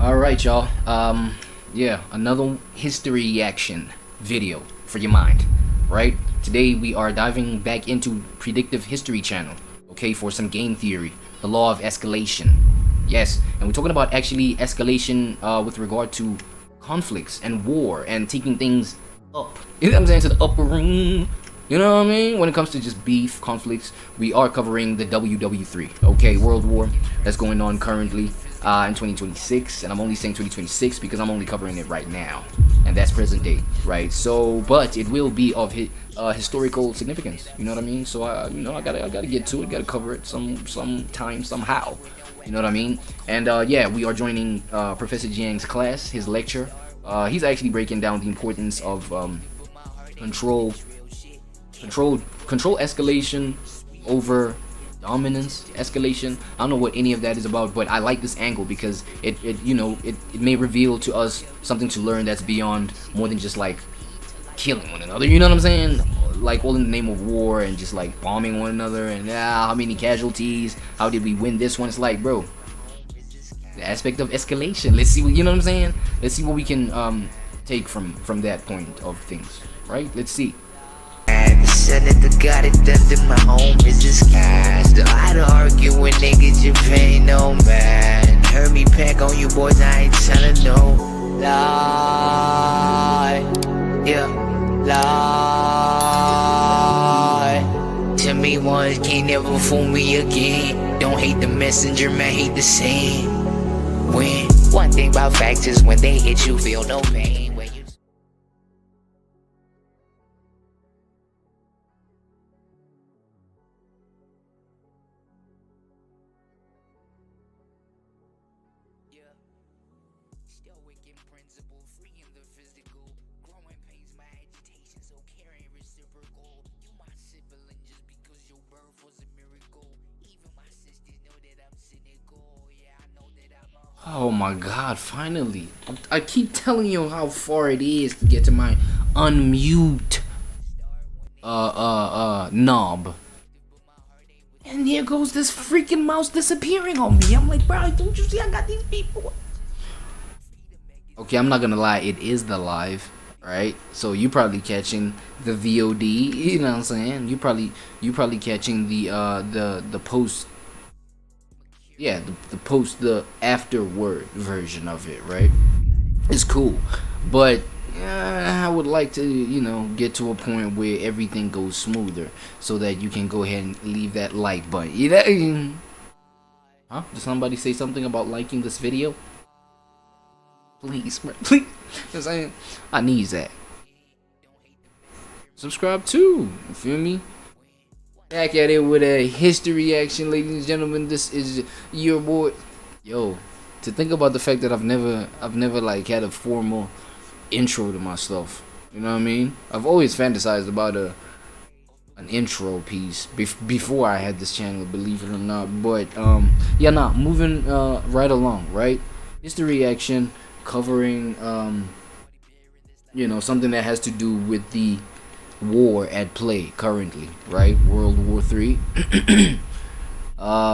Alright, y'all. Yeah, another history reaction video for your mind, right? Today we are diving back into predictive history channel, okay, for some game theory, the law of escalation. Yes, and we're talking about actually escalation with regard to conflicts and war and taking things up. You know what I'm saying? To the upper room. You know what I mean? When it comes to just beef, conflicts, we are covering the WW3, okay, World War that's going on currently in 2026, and I'm only saying 2026 because I'm only covering it right now, and that's present day, right? So, but it will be of historical significance. You know what I mean? So, I gotta get to it, gotta cover it sometime, somehow. You know what I mean? And yeah, we are joining Professor Jiang's class, his lecture. He's actually breaking down the importance of control escalation over dominance escalation. I don't know what any of that is about, but I like this angle because it may reveal to us something to learn that's beyond more than just like killing one another. You know what I'm saying? Like all in the name of war and just like bombing one another and how many casualties, how did we win this one? It's like, bro, the aspect of escalation. Let's see what, you know what I'm saying? Let's see what we can take from that point of things, right? Let's see. Senator got it under my home is disguised. Still I to argue when niggas you pay no man. Heard me pack on you boys, I ain't telling no lie. Yeah, lie. Tell me once, can't never fool me again. Don't hate the messenger, man, hate the same. When one thing about facts is when they hit you, feel no pain. Oh my god, finally. I keep telling you how far it is to get to my unmute knob. And here goes this freaking mouse disappearing on me. I'm like, bro, don't you see I got these people? Okay, I'm not gonna lie, it is the live, right? So you probably catching the VOD, you know what I'm saying? You probably catching the post. Yeah, the afterward version of it, right? It's cool, but I would like to, get to a point where everything goes smoother, so that you can go ahead and leave that like button. You know? Huh? Did somebody say something about liking this video? Please, bro, please. Cause I need that. Subscribe too. You feel me? Back at it with a history reaction, ladies and gentlemen. This is your boy. Yo, to think about the fact that I've never like had a formal intro to my stuff. You know what I mean? I've always fantasized about an intro piece before I had this channel, believe it or not. But yeah, moving right along, right? History reaction covering something that has to do with the war at play currently, right? World War 3.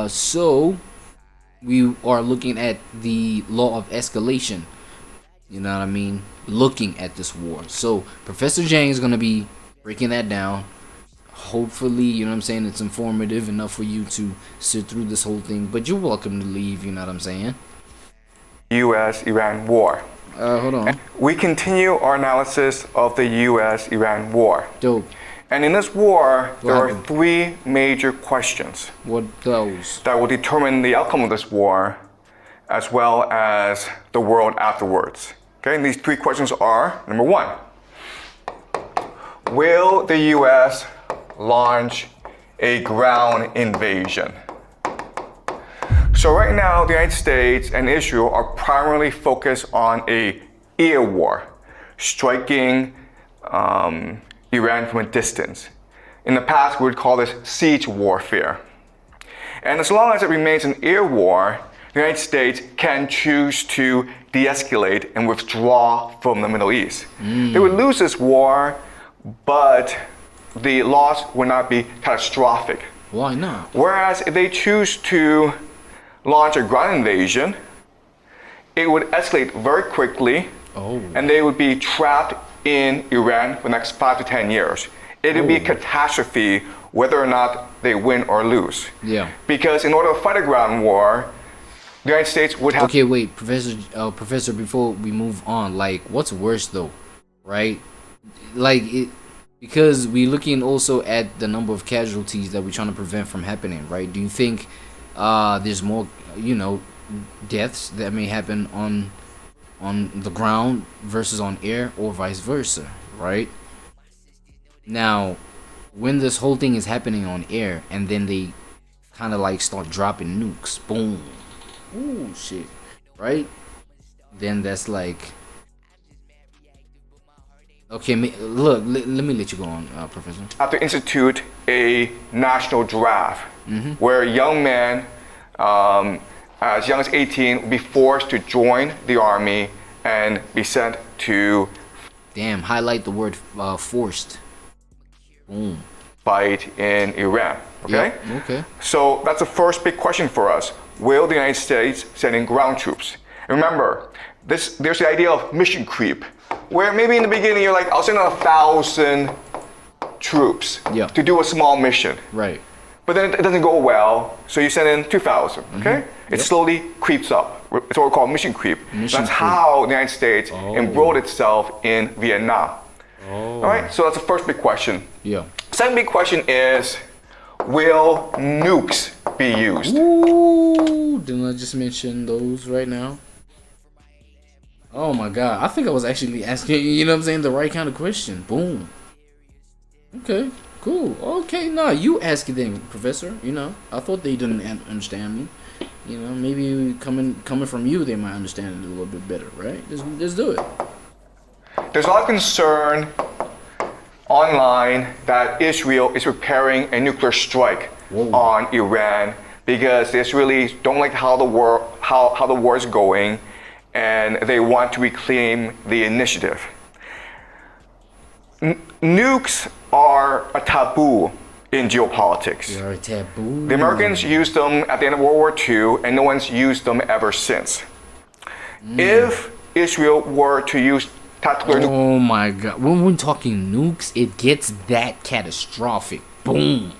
So we are looking at the law of escalation. You know what I mean? Looking at this war. So Professor Jiang is gonna be breaking that down. Hopefully, you know what I'm saying, it's informative enough for you to sit through this whole thing. But you're welcome to leave. You know what I'm saying? U.S.-Iran war. Hold on. We continue our analysis of the U.S.-Iran war. Dope. And in this war, there are three major questions. What those? That will determine the outcome of this war, as well as the world afterwards. Okay, and these three questions are, number one, will the U.S. launch a ground invasion? So right now, the United States and Israel are primarily focused on an air war, striking Iran from a distance. In the past, we would call this siege warfare. And as long as it remains an air war, the United States can choose to de-escalate and withdraw from the Middle East. They would lose this war, but the loss would not be catastrophic. Why not? Whereas if they choose to launch a ground invasion, it would escalate very quickly, and they would be trapped in Iran for the next 5 to 10 years. It would be a catastrophe whether or not they win or lose. Yeah. Because in order to fight a ground war, the United States would have. Okay, wait, Professor. Before we move on, like, what's worse though, right? Like because we're looking also at the number of casualties that we're trying to prevent from happening, right? Do you think there's more, deaths that may happen on the ground versus on air, or vice versa, right? Now, when this whole thing is happening on air, and then they kind of like start dropping nukes, boom, ooh, shit, right? Then that's like, okay, look, let me let you go on, Professor. Have to institute a national draft where a young man, as young as 18, will be forced to join the army and be sent to. Damn, highlight the word forced. Boom. Fight in Iran. Okay? Yep, okay. So that's the first big question for us. Will the United States send in ground troops? Remember, there's the idea of mission creep, where maybe in the beginning you're like, I'll send out 1,000 troops to do a small mission. Right. But then it doesn't go well, so you send in 2,000, okay? It slowly creeps up. It's what we call mission creep. That's how the United States embroiled itself in Vietnam. All right, so that's the first big question. Yeah. Second big question is, will nukes be used? Ooh, didn't I just mention those right now? Oh my God, I think I was actually asking, the right kind of question. Boom. Okay, cool. Okay, nah, you ask it then, Professor. I thought they didn't understand me. Maybe coming from you, they might understand it a little bit better, right? Let's do it. There's a lot of concern online that Israel is preparing a nuclear strike on Iran because they really don't like how the war is going, and they want to reclaim the initiative. Nukes are a taboo in geopolitics. They are a taboo. The Americans used them at the end of World War II, and no one's used them ever since. If Israel were to use tactical Oh my God, when we're talking nukes, it gets that catastrophic. Boom.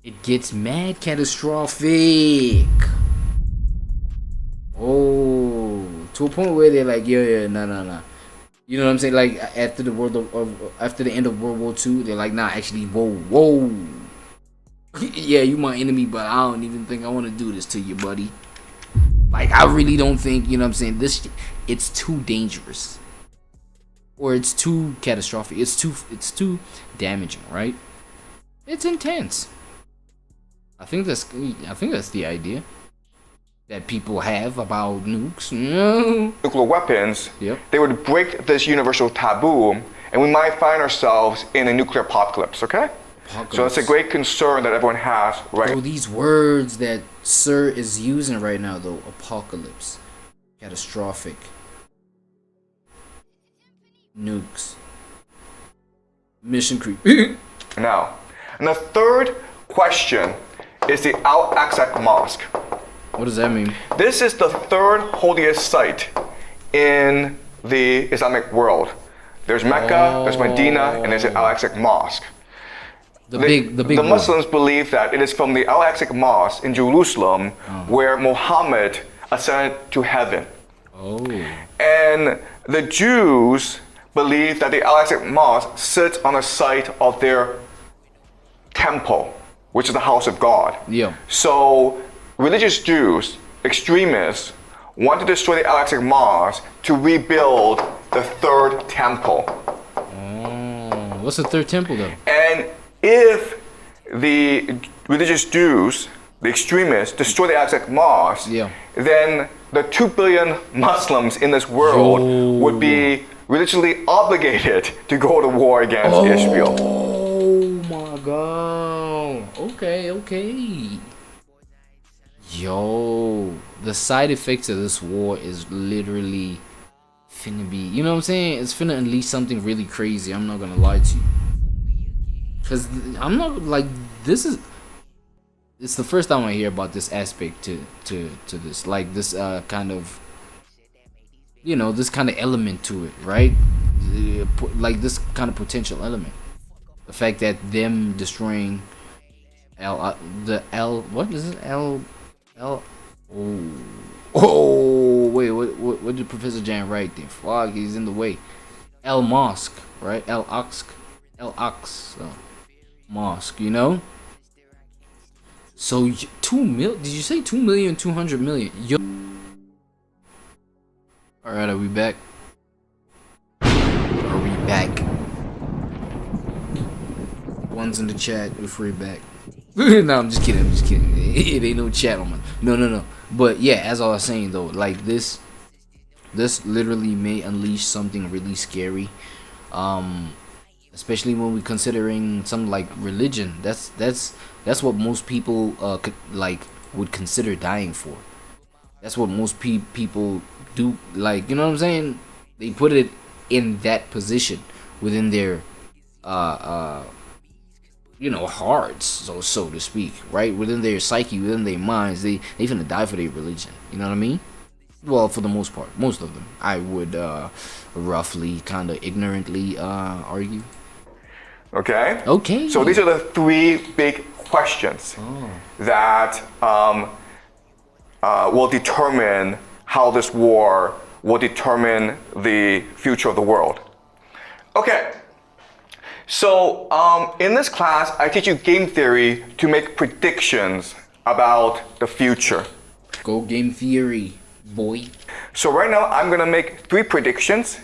It gets mad catastrophic. Oh, to a point where they're like, nah. You know what I'm saying? Like after the end of World War II, they're like, nah, actually, whoa. Yeah, you my enemy, but I don't even think I want to do this to you, buddy. Like, I really don't think, it's too dangerous. Or it's too catastrophic. It's too damaging, right? It's intense. I think that's the idea that people have about nukes. nuclear weapons, they would break this universal taboo, and we might find ourselves in a nuclear apocalypse, okay? So that's a great concern that everyone has right now. So these words that Sir is using right now, though, apocalypse, catastrophic, nukes, mission creep. Now, and the third question is the Al-Aqsa Mosque. What does that mean? This is the third holiest site in the Islamic world. There's Mecca, there's Medina, and there's the Al-Aqsa Mosque. The Muslims believe that it is from the Al-Aqsa Mosque in Jerusalem where Muhammad ascended to heaven. And the Jews believe that the Al-Aqsa Mosque sits on the site of their temple, which is the house of God. So religious Jews, extremists, want to destroy the Al-Aqsa Mosque to rebuild the third temple. What's the third temple though? And if the religious Jews, the extremists, destroy the Al-Aqsa Mosque, then the 2 billion Muslims in this world would be religiously obligated to go to war against Israel. Oh my God. Okay. Yo, the side effects of this war is literally finna be, you know what I'm saying? It's finna unleash something really crazy. I'm not gonna lie to you. Cause I'm not like, this it's the first time I hear about this aspect to this, like this kind of, you know, this kind of element to it, right? Like this kind of potential element. The fact that them destroying what is it? Wait, what did Professor Jan write there? Fuck, he's in the way. El Mosque, right? El Ox, Mosque, you know? So 2 mil? Did you say 2,200,000? Yo. All right, are we back? Are we back? One's in the chat if we're back. No, I'm just kidding. It ain't no chat on my. No. But yeah, as I was saying though, like this literally may unleash something really scary. Especially when we're considering something like religion. That's what most people would consider dying for. That's what most people do. Like, you know what I'm saying? They put it in that position within their hearts, so to speak, right? Within their psyche, within their minds, they finna die for their religion. You know what I mean? Well, for the most part, most of them, I would roughly, kind of ignorantly argue. Okay? Okay. So these are the three big questions that will determine how this war will determine the future of the world. Okay. So in this class, I teach you game theory to make predictions about the future. Go game theory, boy. So right now, I'm gonna make three predictions.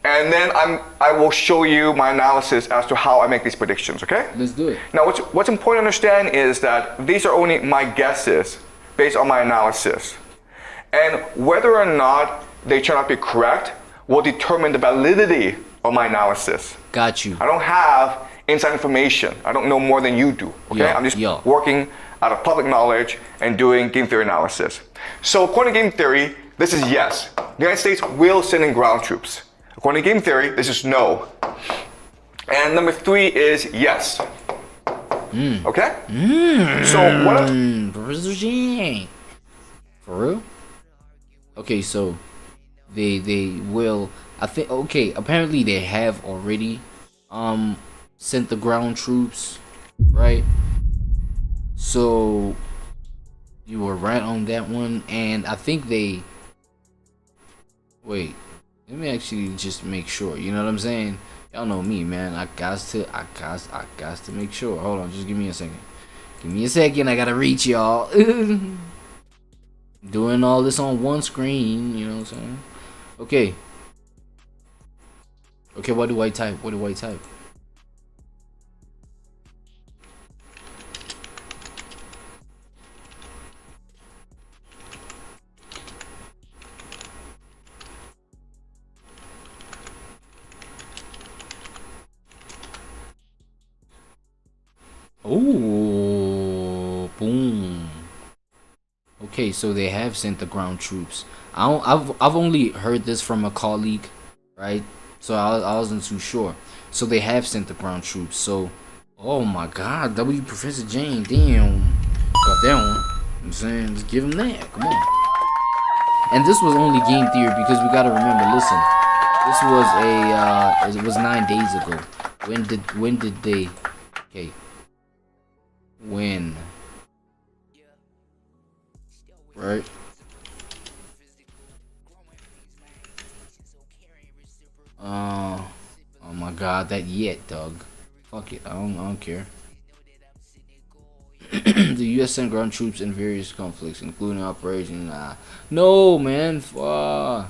And then I will show you my analysis as to how I make these predictions, okay? Let's do it. Now, what's important to understand is that these are only my guesses based on my analysis. And whether or not they turn out to be correct will determine the validity of my analysis. Got you. I don't have inside information. I don't know more than you do, okay? Yeah, I'm just yeah. working out of public knowledge and doing game theory analysis. So according to game theory, this is yes. The United States will send in ground troops. According to game theory, this is no. And number three is yes. Okay? So what? For real? Okay, so they will. I think. Okay, apparently they have already sent the ground troops, right? So you were right on that one, and I think they. Wait. Let me actually just make sure. You know what I'm saying? Y'all know me, man. I got to make sure. Hold on, just give me a second. Give me a second. I gotta reach y'all. Doing all this on one screen. You know what I'm saying? Okay. Okay. What do I type? What do I type? Oh, boom. Okay, so they have sent the ground troops. I've only heard this from a colleague, right? So I wasn't too sure. So they have sent the ground troops. So, oh my God, Professor Jane, damn, got that one. I'm saying, just give him that. Come on. And this was only game theory because we gotta remember. Listen, this was it was 9 days ago. When did they? Okay. When? Right? Oh my God, that yet, dog. Fuck it, I don't care. The U.S. sent ground troops in various conflicts, including Operation. No, man. No.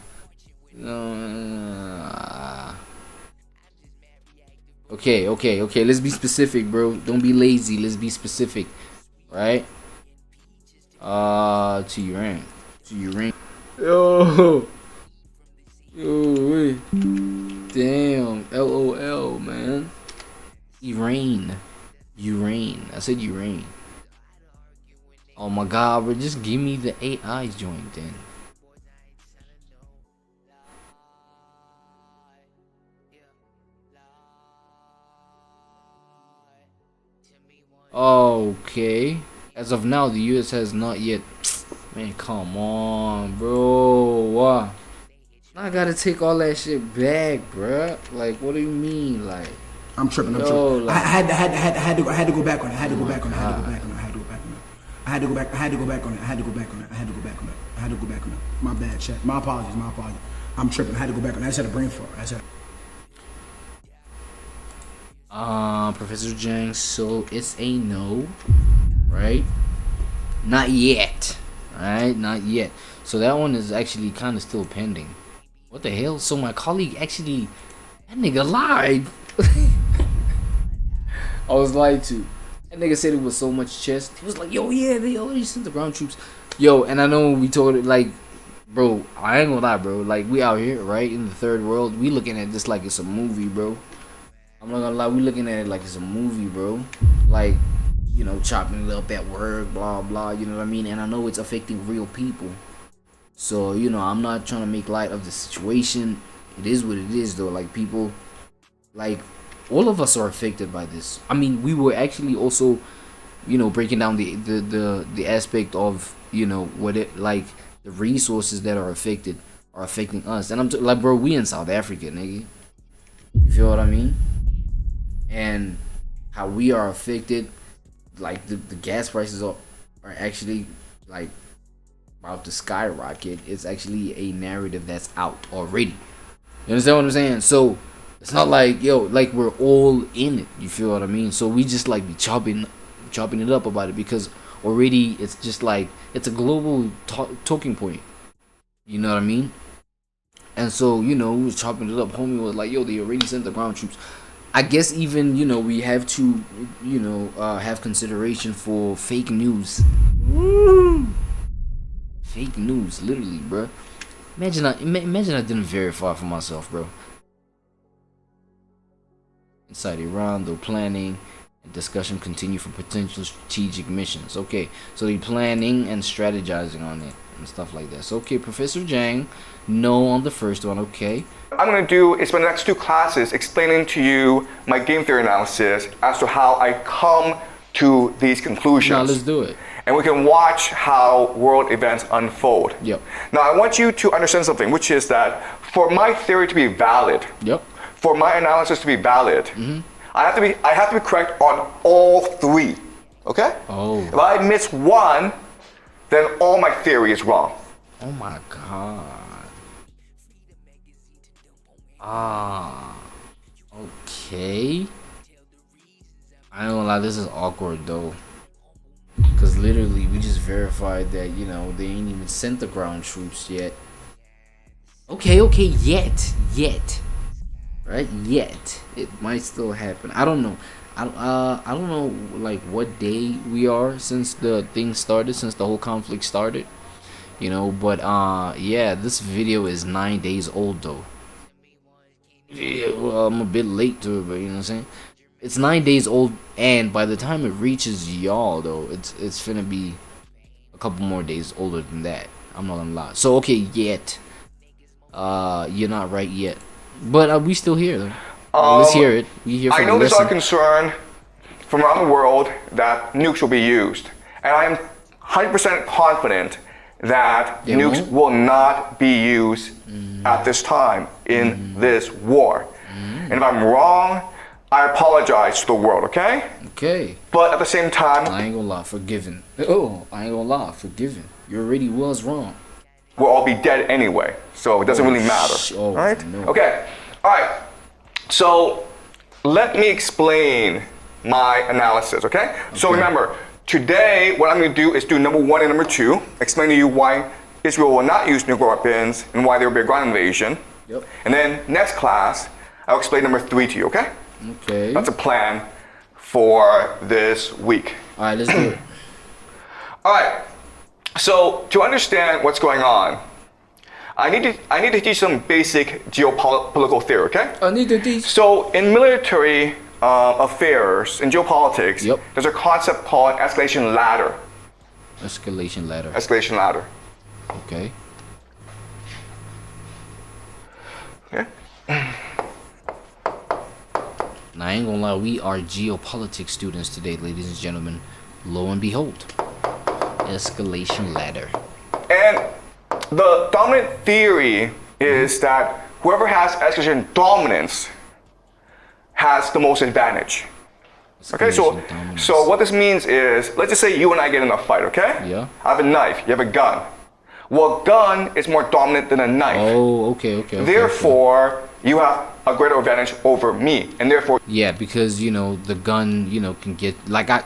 Okay. Let's be specific, bro. Don't be lazy. Let's be specific, right? To Iran. Yo, wait. Damn. LOL, man. Iran. I said Iran. Oh my God, bro. Just give me the 8 eyes joint then. Okay. As of now, the U.S. has not yet. Man, come on, bro. I gotta take all that shit back, bruh. Like, what do you mean, like? I'm tripping. Yo, like, I had to go back on it. I had to go back on it. I had to go back on it. My bad, chat. My apologies. I'm tripping. I had to go back on it. I just had a brain fart. Professor Jang, so it's a no, right? Not yet. Alright, not yet. So that one is actually kind of still pending. What the hell? So my colleague actually, that nigga lied. I was lied to. That nigga said it was so much chest. He was like, yo, yeah, they already sent the ground troops. Yo, and I know we told it, like, bro, I ain't gonna lie, bro. Like, we out here, right, in the third world. We looking at this like it's a movie, bro. I'm not gonna lie, we looking at it like it's a movie, bro. Like, you know, chopping it up at work, blah, blah, you know what I mean? And I know it's affecting real people. So, you know, I'm not trying to make light of the situation. It is what it is, though. Like, people, like, all of us are affected by this. I mean, we were actually also, you know, breaking down the aspect of, you know, what it, like, the resources that are affecting us. And I'm like, bro, we in South Africa, nigga. You feel what I mean? And how we are affected, like, the gas prices are actually, like, about to skyrocket. It's actually a narrative that's out already. You understand what I'm saying? So it's not like, yo, like, we're all in it. You feel what I mean? So we just like be chopping it up about it, because already it's just like, it's a global talking point. You know what I mean? And so, you know, we was chopping it up. Homie was like, yo, they already sent the ground troops. I guess even, you know, we have to, you know, have consideration for fake news. Woo! Fake news, literally, bro. Imagine I didn't verify for myself, bro. Inside Iran, though, planning and discussion continue for potential strategic missions. Okay, so they're planning and strategizing on it and stuff like that. So, okay, Professor Jang, no on the first one, okay. I'm going to do is spend the next two classes explaining to you my game theory analysis as to how I come to these conclusions. Now let's do it. And we can watch how world events unfold. Yep. Now I want you to understand something, which is that for my theory to be valid, Yep. for my analysis to be valid, I have to be correct on all three. Okay? Oh. If I miss one, then all my theory is wrong. Oh my god. Okay. I ain't gonna lie, this is awkward though. Cause literally we just verified that, you know, they ain't even sent the ground troops yet. Okay, yet. Right? Yet. It might still happen. I don't know. I don't know like what day we are since the thing started, since the whole conflict started. You know, but yeah, this video is 9 days old though. Yeah, well, I'm a bit late to it, but you know what I'm saying? It's 9 days old, and by the time it reaches y'all though, it's finna be a couple more days older than that. I'm not gonna lie. So okay, yet. You're not right yet. But we still here though. Let's hear it. We here for I know the there's a lot lesson. of concern from around the world that nukes will be used. And I am 100% confident that They nukes won't? will not be used at this time in this war. And if I'm wrong, I apologize to the world, okay? Okay. But at the same time, I ain't gonna lie, forgiven. Oh, I ain't gonna lie, forgiven. You already was wrong. we'll all be dead anyway, so it doesn't really matter. Oh, right? no. Okay. All right. So let me explain my analysis, okay? So remember, today what I'm going to do is do number 1 and number 2, explain to you why Israel will not use nuclear weapons and why there will be a ground invasion. Yep. And then next class, I'll explain number 3 to you, okay? Okay. That's a plan for this week. All right, let's do it. All right. So to understand what's going on, I need to teach some basic geopolitical theory, okay? I need to teach. So in military affairs, in geopolitics, Yep. there's a concept called escalation ladder. Escalation ladder. Escalation ladder. Okay. Okay. Now, I ain't gonna lie, we are geopolitics students today, ladies and gentlemen. lo and behold, escalation ladder. And the dominant theory is that whoever has escalation dominance has the most advantage. Okay, so what this means is, let's just say you and I get in a fight, okay? Yeah. I have a knife, you have a gun. Well, gun is more dominant than a knife. Oh, okay. Therefore, you have a greater advantage over me, and therefore. Yeah, because you know the gun, you know, can get like I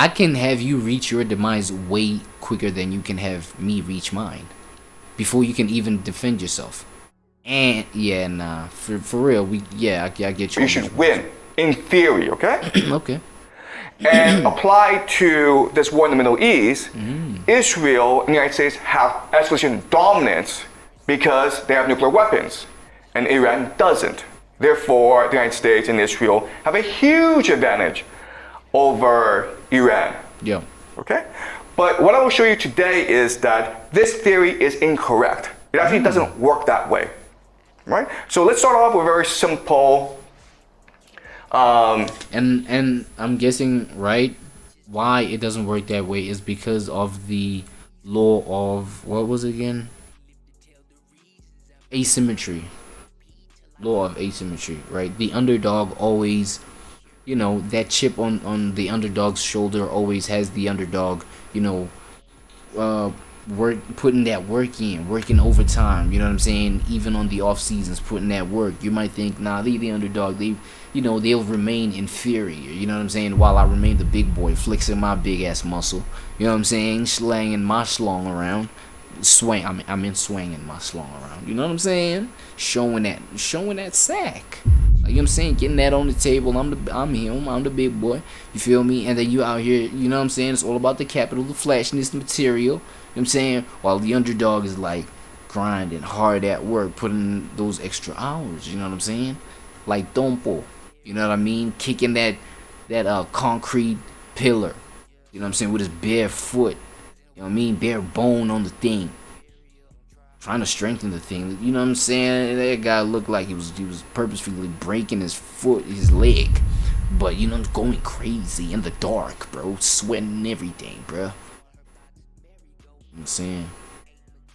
can have you reach your demise way quicker than you can have me reach mine, before you can even defend yourself. And yeah, nah, for real, I get you. You should win. In theory, okay? Okay. And applied to this war in the Middle East, Israel and the United States have escalation dominance because they have nuclear weapons, and Iran doesn't. Therefore, the United States and Israel have a huge advantage over Iran. Yeah. Okay? But what I will show you today is that this theory is incorrect. It actually doesn't work that way. Right? So let's start off with a very simple. And I'm guessing, right, why it doesn't work that way is because of the law of, what was it again? Asymmetry. Law of asymmetry, right? The underdog always, you know, that chip on the underdog's shoulder always has the underdog, you know, putting that work in, working overtime, you know what I'm saying? Even on the off seasons, putting that work. You might think, nah, they the underdog, they'll remain inferior, you know what I'm saying? While I remain the big boy, flexing my big ass muscle, you know what I'm saying? Slanging my slong around, swinging my slong around, you know what I'm saying? Showing that sack. Like, you know what I'm saying? Getting that on the table. I'm the big boy. You feel me? And then you out here, you know what I'm saying? It's all about the capital, the flashiness, the material. You know what I'm saying? While the underdog is like grinding hard at work, putting those extra hours, you know what I'm saying? Like Dompo, you know what I mean? Kicking that concrete pillar, you know what I'm saying? With his bare foot, you know what I mean? Bare bone on the thing. Trying to strengthen the thing, you know what I'm saying? That guy looked like he was purposefully breaking his leg, but you know, going crazy in the dark, bro, sweating and everything, bro. You know what I'm saying?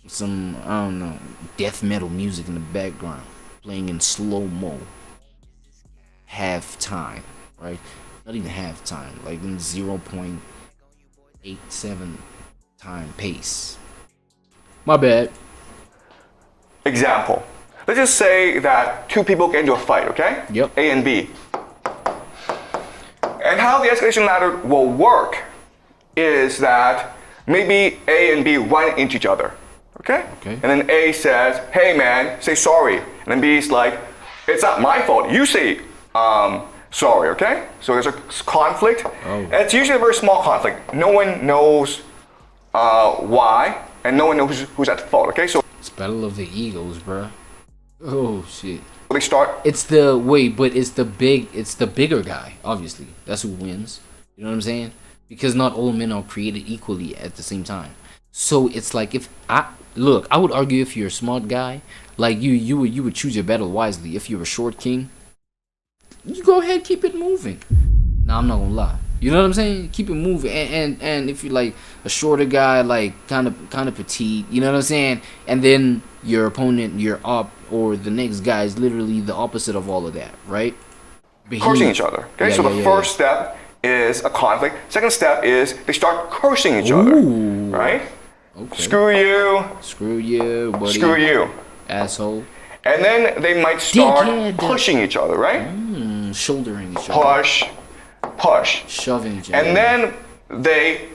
Some, I don't know, death metal music in the background, playing in slow-mo. Half-time, right? Not even half-time, like in 0.87 time pace. My bad. Example. Let's just say that two people get into a fight, okay? Yep. A and B. And how the escalation ladder will work is that maybe A and B run into each other, okay? And then A says, hey man, say sorry. And then B's like, it's not my fault, you say sorry, okay? So there's a conflict. And it's usually a very small conflict. No one knows why, and no one knows who's at fault, okay? So It's battle of the egos, bruh. Oh shit. they start. It's the bigger guy, obviously. That's who wins. You know what I'm saying? Because not all men are created equally at the same time. So it's like, I would argue if you're a smart guy, like you would choose your battle wisely. If you're a short king, you go ahead, keep it moving. Nah, I'm not gonna lie. You know what I'm saying? Keep it moving. And if you're like a shorter guy, like kind of petite, you know what I'm saying? And then your opponent, your op, or the next guy is literally the opposite of all of that, right? Cursing each other. Okay, so the first step is a conflict. Second step is they start cursing each other, right? Okay. Screw you, buddy. Screw you, asshole. And then they might start pushing each other, right? Shouldering each other. Push. Shoving each other. And then they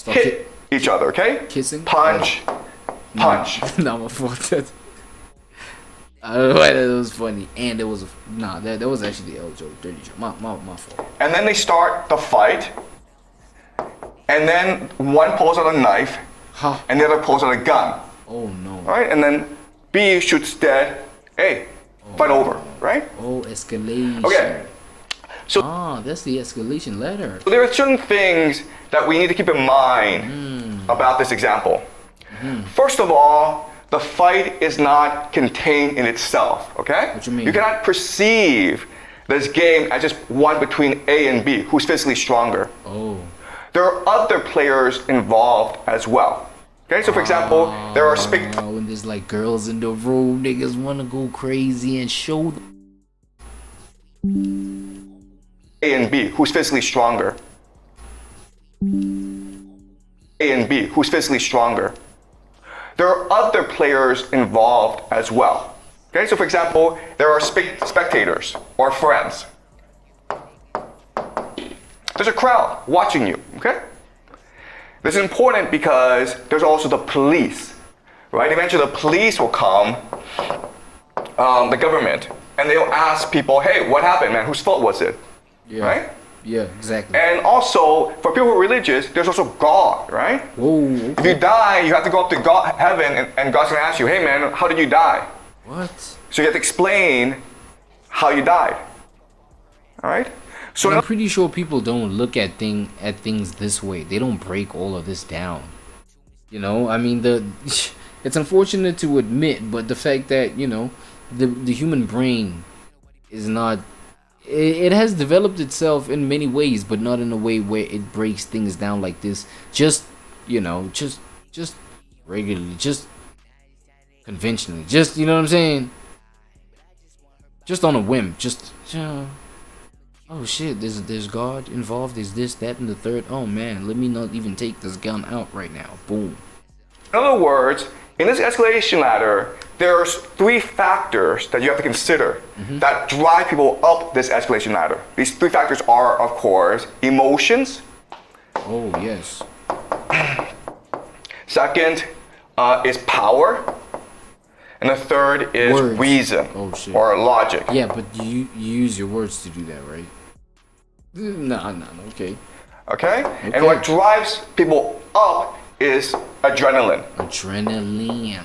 hit each other, okay? Kissing. Punch. No, my fault. I don't know why that was funny. And there was that was actually the L joke, dirty joke. My fault. And then they start the fight. And then one pulls out a knife, and the other pulls out a gun. Oh no. Right? And then B shoots dead. Hey, fight over, right? Oh, escalation. Okay. So that's the escalation ladder. So there are certain things that we need to keep in mind about this example. First of all, the fight is not contained in itself, okay? What you mean? You cannot perceive this game as just one between A and B, who's physically stronger. Oh. There are other players involved as well. Okay, so for example, there are when there's like girls in the room, niggas wanna go crazy and show A and B, who's physically stronger. A and B, who's physically stronger. There are other players involved as well. Okay, so for example, there are spectators or friends. There's a crowd watching you, okay? This is important because there's also the police, right? Eventually the police will come, the government, and they'll ask people, hey, what happened, man? Whose fault was it? Yeah. Right? Yeah, exactly. And also, for people who are religious, there's also God, right? Whoa, okay. If you die, you have to go up to God, heaven, and God's gonna ask you, hey man, how did you die? What? So you have to explain how you died. All right? So I'm pretty sure people don't look at things this way. They don't break all of this down. You know, I mean, it's unfortunate to admit, but the fact that, you know, the human brain is not, it has developed itself in many ways, but not in a way where it breaks things down like this. Just, you know, just regularly, just conventionally, just, you know what I'm saying? Just on a whim, just, you know. Oh shit, there's God involved, there's this, that, and the third. Oh man, let me not even take this gun out right now. Boom. in other words, in this escalation ladder, there's 3 factors that you have to consider that drive people up this escalation ladder. These 3 factors are, of course, emotions. Oh yes. Second is power. And the third is Words. reason Or logic. Yeah, but you use your words to do that, right? No, okay. Okay? And what drives people up is adrenaline. Adrenaline.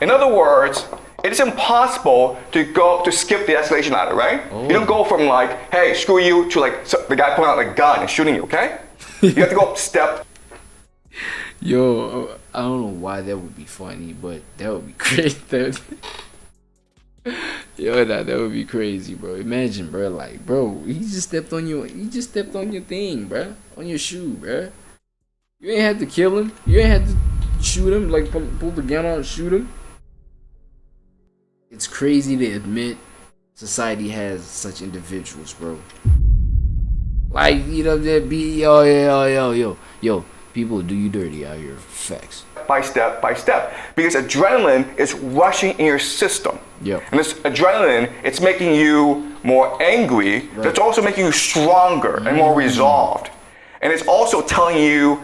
In other words, it is impossible to skip the escalation ladder, right? You don't go from like, hey, screw you, to like the guy pulling out a gun and shooting you, okay? You have to go up step. Yo, I don't know why that would be funny, but that would be great. Yo, that would be crazy, bro. Imagine, bro, like, bro, he just stepped on your thing, bro, on your shoe, bro. You ain't had to kill him. You ain't had to shoot him, like pull the gun out and shoot him. It's crazy to admit society has such individuals, bro. Like, you know, that be yo. People do you dirty out here. Facts. By step by step. Because adrenaline is rushing in your system. Yep. And this adrenaline, it's making you more angry, but it's also making you stronger and more resolved. And it's also telling you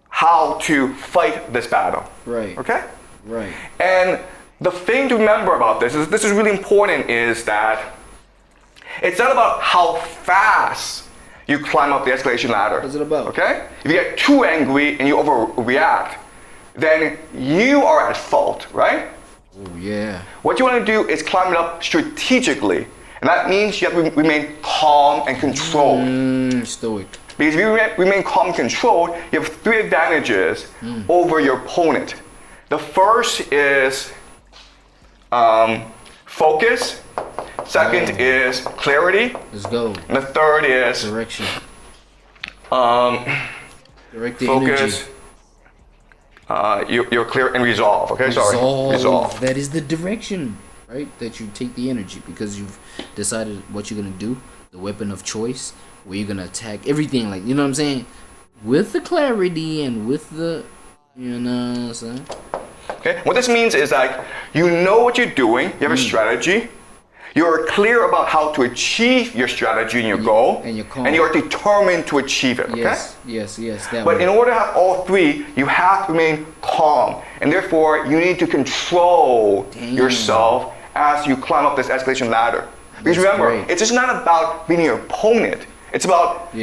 how to fight this battle. Right. Okay? Right. And the thing to remember about this is really important, is that it's not about how fast you climb up the escalation ladder. What's it about? Okay? If you get too angry and you overreact, then you are at fault, right? Oh yeah. What you want to do is climb it up strategically. And that means you have to remain calm and controlled. Stoic. Because if you remain calm and controlled, you have 3 advantages over your opponent. The first is focus. Second is clarity. Let's go. And the third is Direction. Direct the focus. energy. You're clear and resolve. Okay, resolve. That is the direction, right? That you take the energy because you've decided what you're gonna do, the weapon of choice, where you're gonna attack, everything. Like, you know what I'm saying? With the clarity and with the, you know what I'm saying? Okay. What this means is like you know what you're doing. You have a strategy. You're clear about how to achieve your strategy and your goal, and you're calm. And you're determined to achieve it. Yes, okay? yes. That But way. in order to have all 3, you have to remain calm, and therefore you need to control yourself as you climb up this escalation ladder. Because remember, it's just not about beating your opponent. It's about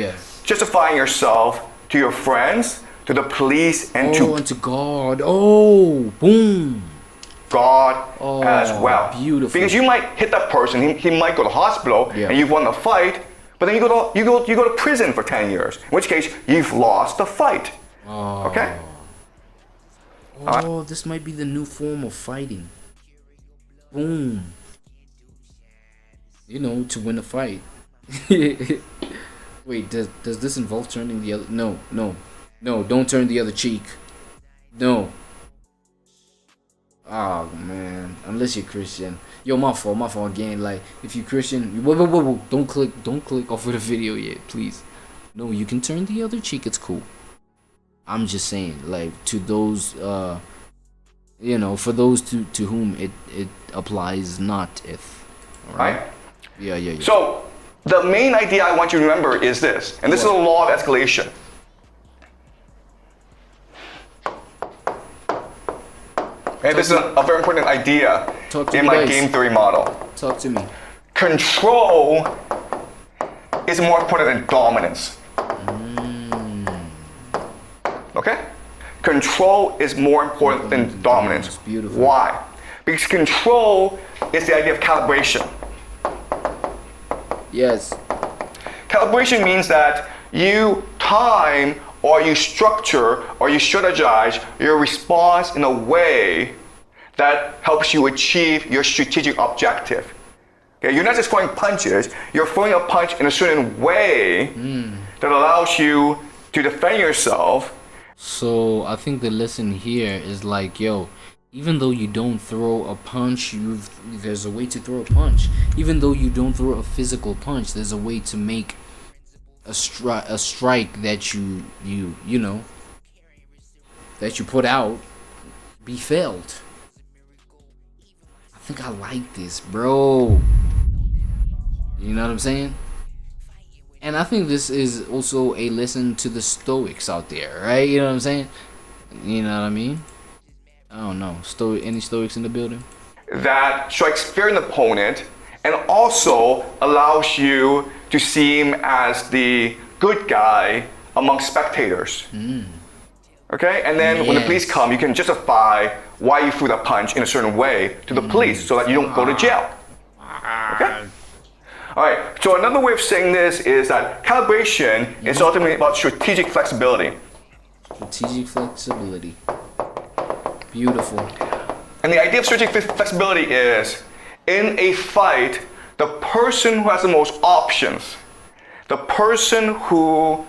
justifying yourself to your friends, to the police, and to God. Oh, boom. God as well. Beautiful. Because you might hit that person, he might go to hospital, and you've won the fight, but then you go to prison for 10 years. In which case, you've lost the fight. Okay? Oh, this might be the new form of fighting. Boom. You know, to win a fight. Wait, does this involve turning the other? No, don't turn the other cheek. No. Oh man, unless you're Christian. Yo, my fault again. Like, if you're Christian, whoa, don't click off of the video yet, please. No, you can turn the other cheek. It's cool. I'm just saying, like, to those, you know, for those to whom it applies not if. All right. Yeah. So the main idea I want you to remember is this, and this is the law of escalation. And this is a very important idea in my game theory model. Talk to me. Control is more important than dominance. Okay? Control is more important than dominance. Beautiful. Why? Because control is the idea of calibration. Yes. Calibration means that you time or you structure or you strategize your response in a way that helps you achieve your strategic objective. Okay, you're not just throwing punches, you're throwing a punch in a certain way that allows you to defend yourself. So I think the lesson here is like, yo, even though you don't throw a punch, there's a way to throw a punch. Even though you don't throw a physical punch, there's a way to make a strike that you know that you put out be felt. I think I like this, bro. You know what I'm saying? And I think this is also a lesson to the Stoics out there, right? You know what I'm saying? You know what I mean? I don't know. Any Stoics in the building? That strikes fear in the opponent and also allows you to seem as the good guy among spectators. Okay? And then when the police come, you can justify why you threw that punch in a certain way to the police so that you don't go to jail. Okay? Alright, so another way of saying this is that calibration is ultimately about strategic flexibility. Strategic flexibility. Beautiful. And the idea of strategic flexibility is, in a fight, the person who has the most options, the person who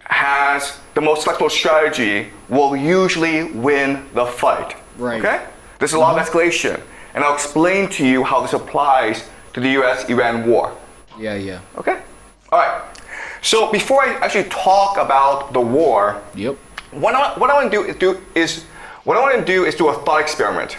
has the most flexible strategy will usually win the fight. Right. Okay? This is a law of escalation. And I'll explain to you how this applies to the US-Iran war. Yeah. Okay? Alright. So before I actually talk about the war, what I want to do is do a thought experiment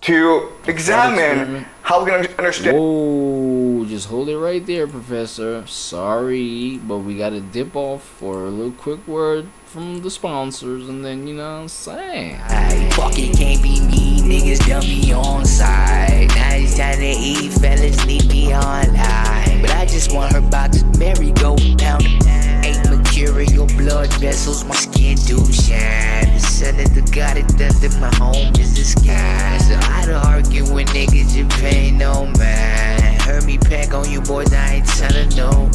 to examine how we can understand. Whoa, just hold it right there, Professor. Sorry, but we gotta dip off for a little quick word from the sponsors, and then, you know what I'm saying? Fuck it, can't be me, niggas dump me on side. Now it's time to eat, fellas, leave me online. But I just want her box, Mary go pound. Ain't mercurial blood vessels, my skin do shine. The son of the god of thunder, my home is the sky. So I don't argue with niggas, you pay no man. Heard me pack on you boys, I ain't telling no.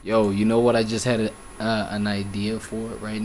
Yo, you know what I just had an idea for right now?